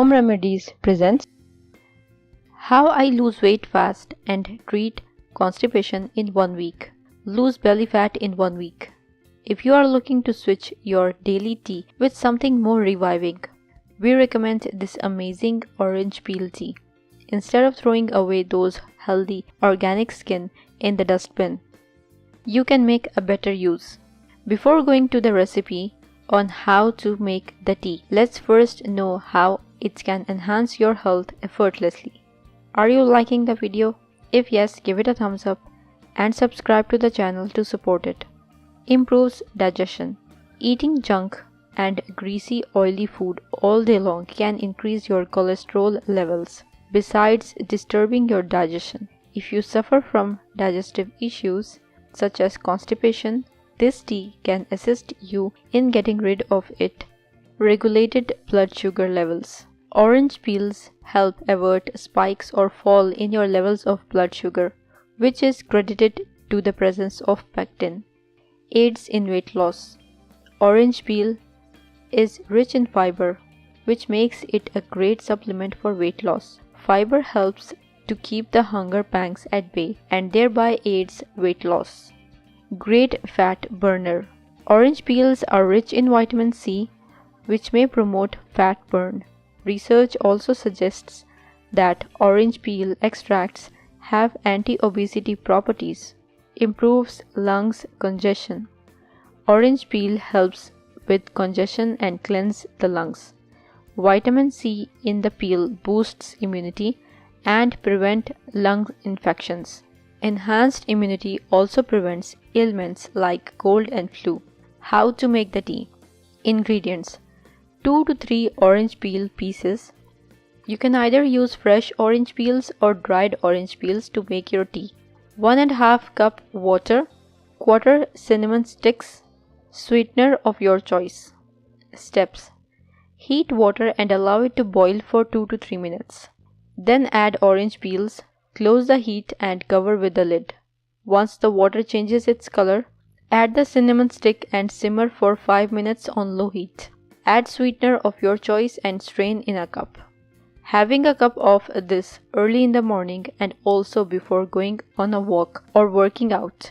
Home Remedies presents How I Lose Weight Fast and Treat Constipation in 1 week. Lose belly fat in 1 week. If you are looking to switch your daily tea with something more reviving, we recommend this amazing orange peel tea. Instead of throwing away those healthy organic skin in the dustbin, you can make a better use. Before going to the recipe on how to make the tea, let's first know how it can enhance your health effortlessly. Are you liking the video? If yes, give it a thumbs up and subscribe to the channel to support it. Improves digestion. Eating junk and greasy, oily food all day long can increase your cholesterol levels, besides disturbing your digestion. If you suffer from digestive issues such as constipation, this tea can assist you in getting rid of it. Regulated blood sugar levels. Orange peels help avert spikes or fall in your levels of blood sugar, which is credited to the presence of pectin. Aids in weight loss. Orange peel is rich in fiber, which makes it a great supplement for weight loss. Fiber helps to keep the hunger pangs at bay and thereby aids weight loss. Great fat burner. Orange peels are rich in vitamin C, which may promote fat burn. Research also suggests that orange peel extracts have anti-obesity properties. Improves lungs congestion. Orange peel helps with congestion and cleanse the lungs. Vitamin C in the peel boosts immunity and prevent lung infections. Enhanced immunity also prevents ailments like cold and flu. How to make the tea. Ingredients: 2 to 3 orange peel pieces. You can either use fresh orange peels or dried orange peels to make your tea. 1½ cup water, quarter cinnamon sticks, sweetener of your choice. Steps: heat water and allow it to boil for 2 to 3 minutes. Then add orange peels, close the heat and cover with the lid. Once the water changes its color, add the cinnamon stick and simmer for 5 minutes on low heat. Add sweetener of your choice and strain in a cup. Having a cup of this early in the morning and also before going on a walk or working out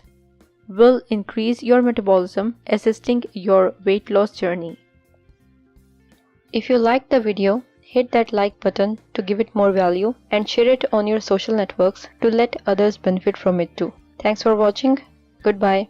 will increase your metabolism, assisting your weight loss journey. If you liked the video, hit that like button to give it more value and share it on your social networks to let others benefit from it too. Thanks for watching. Goodbye.